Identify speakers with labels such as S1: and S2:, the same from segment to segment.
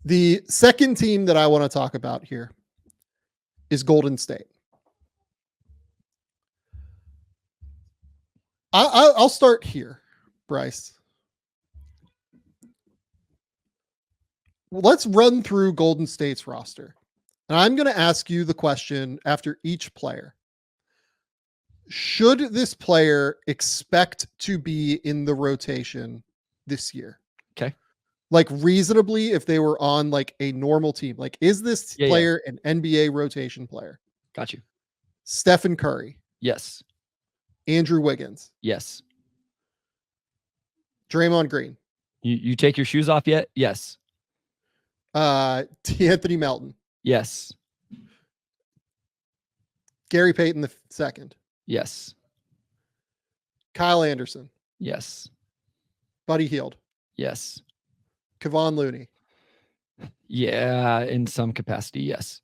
S1: The second team that I want to talk about here is Golden State. I'll start here, Bryce. Let's run through Golden State's roster. And I'm going to ask you the question after each player. Should this player expect to be in the rotation this year?
S2: Okay.
S1: Like reasonably, if they were on like a normal team, like is this player an NBA rotation player?
S2: Got you.
S1: Stephen Curry.
S2: Yes.
S1: Andrew Wiggins.
S2: Yes.
S1: Draymond Green.
S2: You take your shoes off yet? Yes.
S1: Anthony Melton.
S2: Yes.
S1: Gary Payton II.
S2: Yes.
S1: Kyle Anderson.
S2: Yes.
S1: Buddy Hield.
S2: Yes.
S1: Kevon Looney.
S2: Yeah, in some capacity, yes.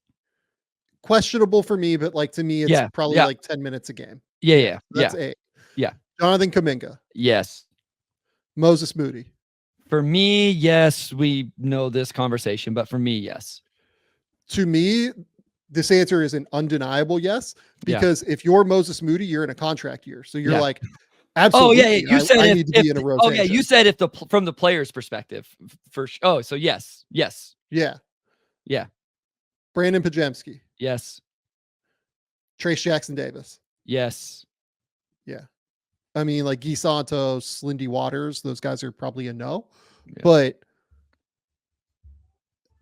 S1: Questionable for me, but like to me, it's probably like 10 minutes a game.
S2: Yeah.
S1: That's 8.
S2: Yeah.
S1: Jonathan Kuminga.
S2: Yes.
S1: Moses Moody.
S2: For me, yes. We know this conversation, but for me, yes.
S1: To me, this answer is an undeniable yes, because if you're Moses Moody, you're in a contract year. So you're like, absolutely.
S2: Oh, yeah. You said
S1: I need to be in a rotation.
S2: Oh, yeah. You said from the player's perspective. Oh, so yes. Yes.
S1: Yeah.
S2: Yeah.
S1: Brandon Pajemski.
S2: Yes.
S1: Trace Jackson Davis.
S2: Yes.
S1: Yeah. I mean, like Guy Santos, Lindy Waters, those guys are probably a no.
S2: Yeah.
S1: But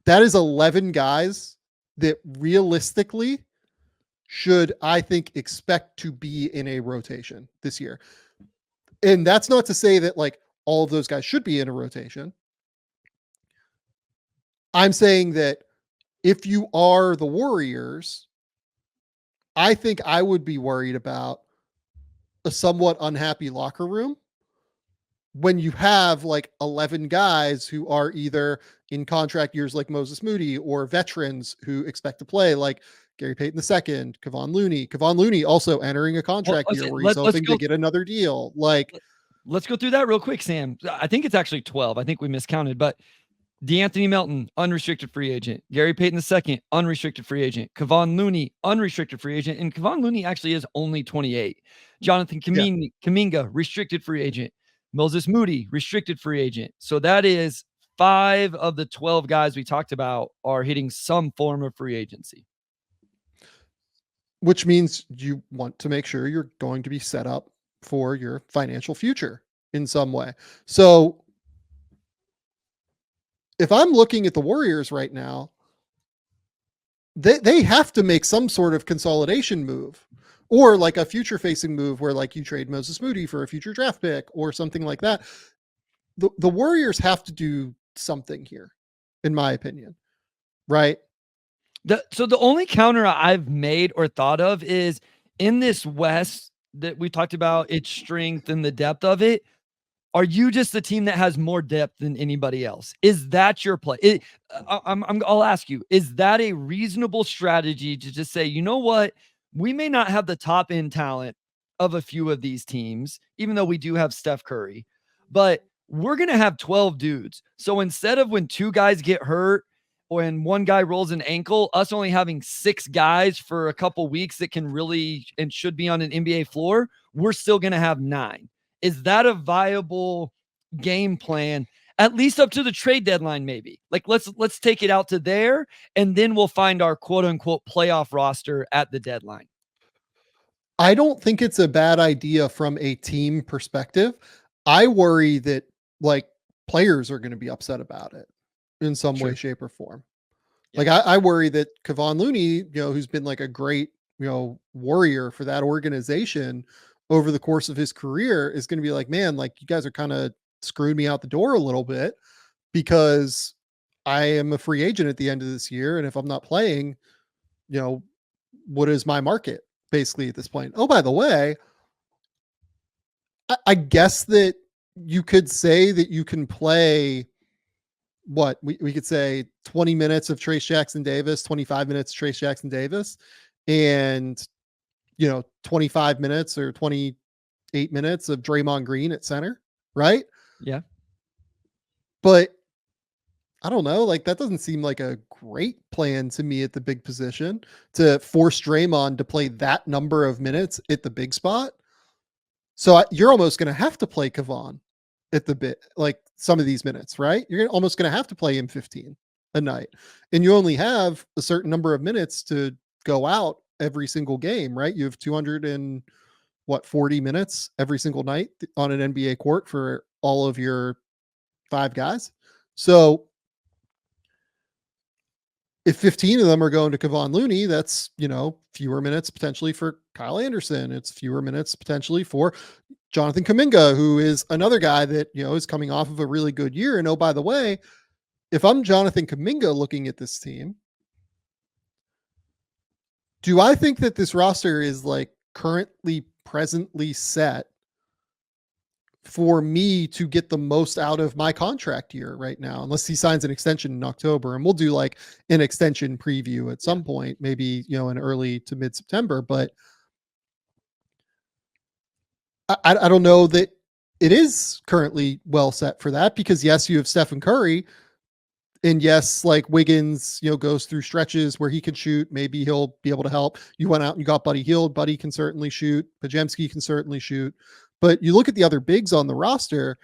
S1: that is 11 guys that realistically should, I think, expect to be in a rotation this year. And that's not to say that like all of those guys should be in a rotation. I'm saying that if you are the Warriors, I think I would be worried about a somewhat unhappy locker room when you have like 11 guys who are either in contract years like Moses Moody or veterans who expect to play like Gary Payton II, Kevon Looney. Kevon Looney also entering a contract year where he's hoping to get another deal. Like,
S2: let's go through that real quick, Sam. I think it's actually 12. I think we miscounted, but DeAnthony Melton, unrestricted free agent. Gary Payton II, unrestricted free agent. Kevon Looney, unrestricted free agent. And Kevon Looney actually is only 28. Jonathan Kuminga, restricted free agent. Moses Moody, restricted free agent. So that is 5 of the 12 guys we talked about are hitting some form of free agency.
S1: Which means you want to make sure you're going to be set up for your financial future in some way. So if I'm looking at the Warriors right now, they have to make some sort of consolidation move or like a future facing move where like you trade Moses Moody for a future draft pick or something like that. The Warriors have to do something here, in my opinion. Right.
S2: So the only counter I've made or thought of is in this West that we talked about, its strength and the depth of it. Are you just the team that has more depth than anybody else? Is that your play? I'll ask you, is that a reasonable strategy to just say, you know what? We may not have the top end talent of a few of these teams, even though we do have Steph Curry, but we're going to have 12 dudes. So instead of when 2 guys get hurt or when 1 guy rolls an ankle, us only having 6 guys for a couple weeks that can really and should be on an NBA floor, we're still going to have 9. Is that a viable game plan, at least up to the trade deadline? Maybe like let's take it out to there, and then we'll find our quote unquote playoff roster at the deadline.
S1: I don't think it's a bad idea from a team perspective. I worry that like players are going to be upset about it in some way, shape, or form. Yeah. Like I worry that Kevon Looney, who's been like a great, warrior for that organization over the course of his career, is going to be like, man, like you guys are kind of screwing me out the door a little bit because I am a free agent at the end of this year. And if I'm not playing, what is my market basically at this point? Oh, by the way, I guess that you could say that you can play what we could say 20 minutes of Trace Jackson Davis, 25 minutes Trace Jackson Davis, and 25 minutes or 28 minutes of Draymond Green at center, right?
S2: Yeah.
S1: But I don't know. Like that doesn't seem like a great plan to me at the big position to force Draymond to play that number of minutes at the big spot. So you're almost going to have to play Kevon at the bit, like some of these minutes, right? You're almost going to have to play him 15 a night, and you only have a certain number of minutes to go out every single game, right? You have 200 and what 40 minutes every single night on an NBA court for all of your five guys. So if 15 of them are going to Kevon Looney, that's, fewer minutes potentially for Kyle Anderson. It's fewer minutes potentially for Jonathan Kuminga, who is another guy that, is coming off of a really good year. And oh, by the way, if I'm Jonathan Kuminga looking at this team, do I think that this roster is like currently presently set for me to get the most out of my contract year right now, unless he signs an extension in October? And we'll do like an extension preview at some point, maybe, in early to mid September. But I don't know that it is currently well set for that, because yes, you have Stephen Curry, and yes, like Wiggins, goes through stretches where he can shoot. Maybe he'll be able to help. You went out and you got Buddy Hield. Buddy can certainly shoot. Pajemski can certainly shoot. But you look at the other bigs on the roster.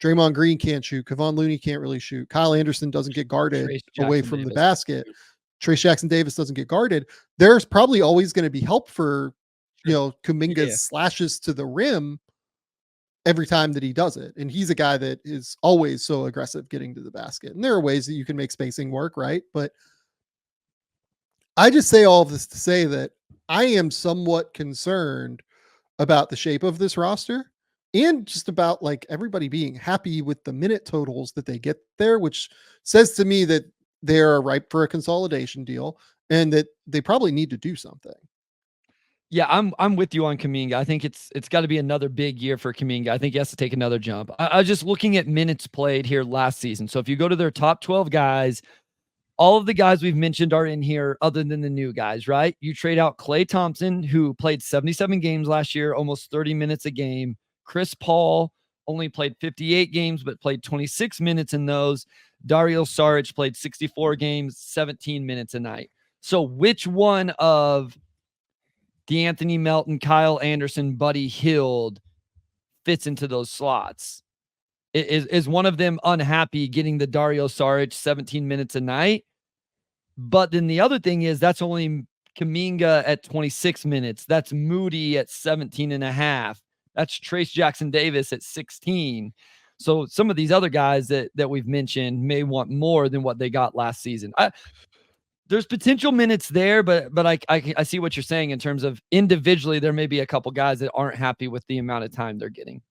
S1: Draymond Green can't shoot. Kevon Looney can't really shoot. Kyle Anderson doesn't get guarded away from the basket. Trace Jackson Davis doesn't get guarded. There's probably always going to be help for, Kuminga's slashes to the rim every time that he does it. And he's a guy that is always so aggressive getting to the basket. And there are ways that you can make spacing work, right? But I just say all of this to say that I am somewhat concerned about the shape of this roster, and just about like everybody being happy with the minute totals that they get there, which says to me that they are ripe for a consolidation deal and that they probably need to do something.
S2: Yeah, I'm with you on Kuminga. I think it's got to be another big year for Kuminga. I think he has to take another jump. I was just looking at minutes played here last season. So if you go to their top 12 guys, all of the guys we've mentioned are in here other than the new guys, right? You trade out Klay Thompson, who played 77 games last year, almost 30 minutes a game. Chris Paul only played 58 games, but played 26 minutes in those. Dario Saric played 64 games, 17 minutes a night. So which one of DeAnthony Melton, Kyle Anderson, Buddy Hield fits into those slots? Is one of them unhappy getting the Dario Saric 17 minutes a night? But then the other thing is that's only Kuminga at 26 minutes. That's Moody at 17 and a half. That's Trace Jackson Davis at 16. So some of these other guys that we've mentioned may want more than what they got last season. There's potential minutes there, but I see what you're saying in terms of individually, there may be a couple guys that aren't happy with the amount of time they're getting.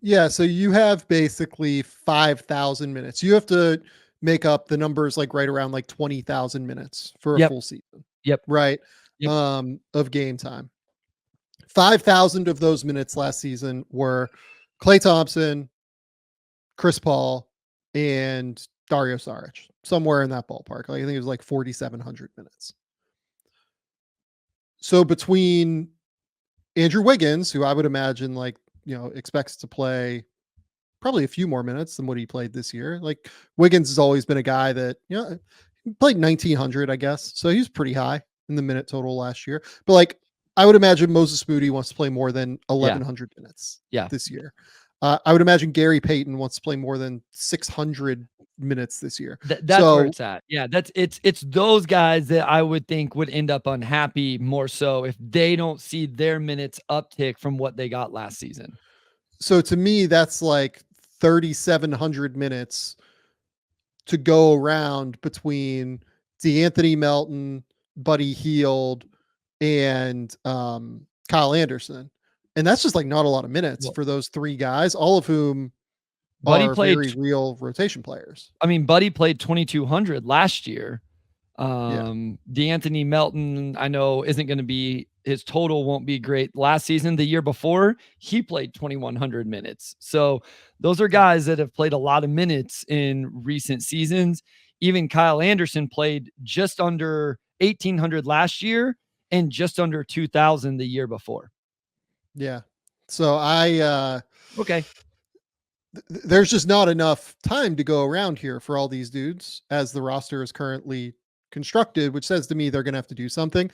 S1: Yeah, so you have basically 5,000 minutes. You have to make up the numbers like right around like 20,000 minutes for a full season.
S2: Yep.
S1: Right.
S2: Yep.
S1: Of game time. 5,000 of those minutes last season were Klay Thompson, Chris Paul, and Dario Saric, somewhere in that ballpark. Like, I think it was like 4,700 minutes. So between Andrew Wiggins, who I would imagine expects to play probably a few more minutes than what he played this year. Like Wiggins has always been a guy that, he played 1,900, I guess. So he was pretty high in the minute total last year. But like, I would imagine Moses Moody wants to play more than 1,100 minutes this year. I would imagine Gary Payton wants to play more than 600 minutes this year.
S2: That's where it's at. Yeah, it's those guys that I would think would end up unhappy more so if they don't see their minutes uptick from what they got last season.
S1: So to me, that's like 3,700 minutes to go around between DeAnthony Melton, Buddy Hield, and Kyle Anderson. And that's just like not a lot of minutes for those three guys, all of whom are very real rotation players.
S2: I mean, Buddy played 2,200 last year. DeAnthony Melton, I know, isn't going to be, his total won't be great last season. The year before, he played 2,100 minutes. So those are guys that have played a lot of minutes in recent seasons. Even Kyle Anderson played just under 1,800 last year and just under 2,000 the year before.
S1: Yeah. So
S2: okay.
S1: there's just not enough time to go around here for all these dudes as the roster is currently constructed, which says to me they're going to have to do something.